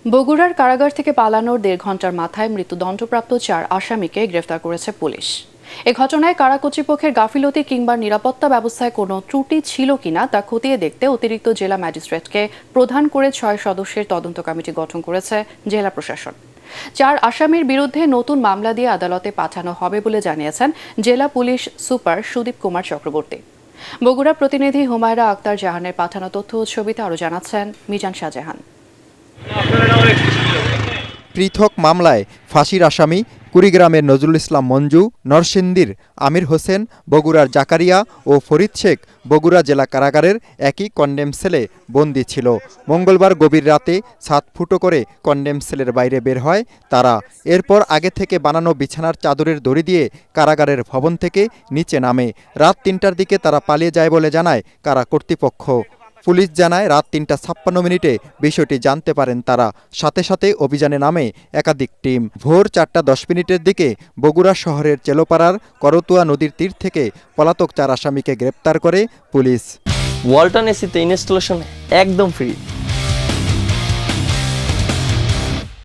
বগুড়ার কারাগার থেকে পালানোর ১.৫ ঘন্টার মাথায় মৃত্যুদণ্ডপ্রাপ্ত ৪ আসামিকে গ্রেফতার করেছে পুলিশ। এ ঘটনায় কারা কর্তৃপক্ষের গাফিলতি কিংবা নিরাপত্তা ব্যবস্থায় কোনো ত্রুটি ছিল কিনা তা খতিয়ে দেখতে অতিরিক্ত জেলা ম্যাজিস্ট্রেটকে প্রধান করে ৬ সদস্যের তদন্ত কমিটি গঠন করেছে জেলা প্রশাসন। ৪ আসামির বিরুদ্ধে নতুন মামলা দিয়ে আদালতে পাঠানো হবে বলে জানিয়েছেন জেলা পুলিশ সুপার সুদীপ কুমার চক্রবর্তী। বগুড়া প্রতিনিধি হুমায়রা আক্তার জাহানের পাঠানো তথ্য ও ছবিতে আরও জানাচ্ছেন মিজান শাহজাহান। পৃথক মামলায় ফাঁসির আসামি কুড়িগ্রামের নজরুল ইসলাম মঞ্জু, নরসিংদীর আমির হোসেন, বগুড়ার জাকারিয়া ও ফরিদ শেখ বগুড়া জেলা কারাগারের একই কন্ডেম সেলে বন্দী ছিল। মঙ্গলবার গভীর রাতে ছাদ ফুটো করে কন্ডেম সেলের বাইরে বের হয় তারা। এরপর আগে থেকে বানানো বিছানার চাদরের দড়ি দিয়ে কারাগারের ভবন থেকে নিচে নামে। রাত ৩টার দিকে তারা পালিয়ে যায় বলে জানায় কারা কর্তৃপক্ষ। পুলিশ জানায় রাত ৩:৫৬ বিষয়টি জানতে পারেন তারা। সাথে সাথে অভিযানে নামে একাধিক টিম। ভোর ৪:১০ দিকে বগুড়া শহরের চেলোপাড়ার করতুয়া নদীর তীর থেকে পলাতক ৪ আসামিকে গ্রেপ্তার করে পুলিশ। ওয়ালটন এসিতে ইনস্টলেশন একদম ফ্রি।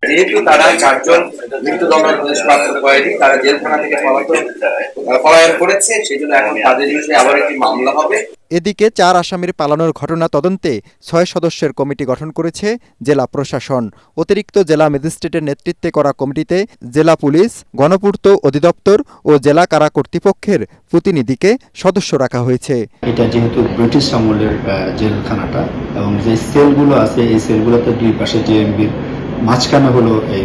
যেহেতু তারা ৪ জন মৃত্যুদণ্ডাদেশ প্রাপ্ত করেনি, তারা জেলখানা থেকে পলায়ন করেছে, সেই জন্য এখন তাদের বিরুদ্ধে আবার একটি মামলা হবে। এদিকে ৪ আসামির পালানোর ঘটনা তদন্তে ৬ সদস্যের কমিটি গঠন করেছে জেলা প্রশাসন। অতিরিক্ত জেলা ম্যাজিস্ট্রেটের নেতৃত্বে করা কমিটিতে জেলা পুলিশ, গণপূর্ত অধিদপ্তর ও জেলা কারা কর্তৃপক্ষের প্রতিনিধিকে সদস্য রাখা হয়েছে। এটা যেহেতু ব্রিটিশ আমলের জেলখানাটা এবং যে সেলগুলো আছে এই সেলগুলোতে দুই পাশে জেএমবির মাঝখানে হলো এই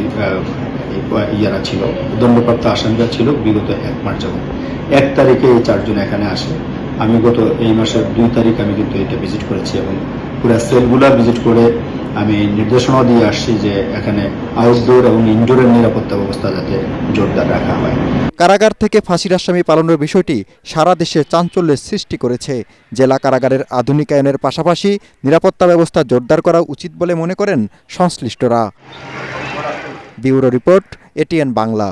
ইয়ারা ছিল, দণ্ডপ্রাপ্ত আসামিরা ছিল বিগত ১ মাস যাবত। ১ তারিখে এই ৪ জন এখানে আসে। আমি গত এই মাসের ২ তারিখ আমি কিন্তু এটা ভিজিট করেছি এবং পুরো সেলগুলো ভিজিট করে আমি নির্দেশনা দিয়ে আসছি যে এখানে আউটডোর এবং ইনডোরের নিরাপত্তা ব্যবস্থা যাতে জোরদার রাখা হয়। কারাগার থেকে ফাঁসির আসামি পালানোর বিষয়টি সারা দেশে চাঞ্চল্যের সৃষ্টি করেছে। জেলা কারাগারের আধুনিকায়নের পাশাপাশি নিরাপত্তা ব্যবস্থা জোরদার করা উচিত বলে মনে করেন সংশ্লিষ্টরা। Bureau report, ATN Bangla.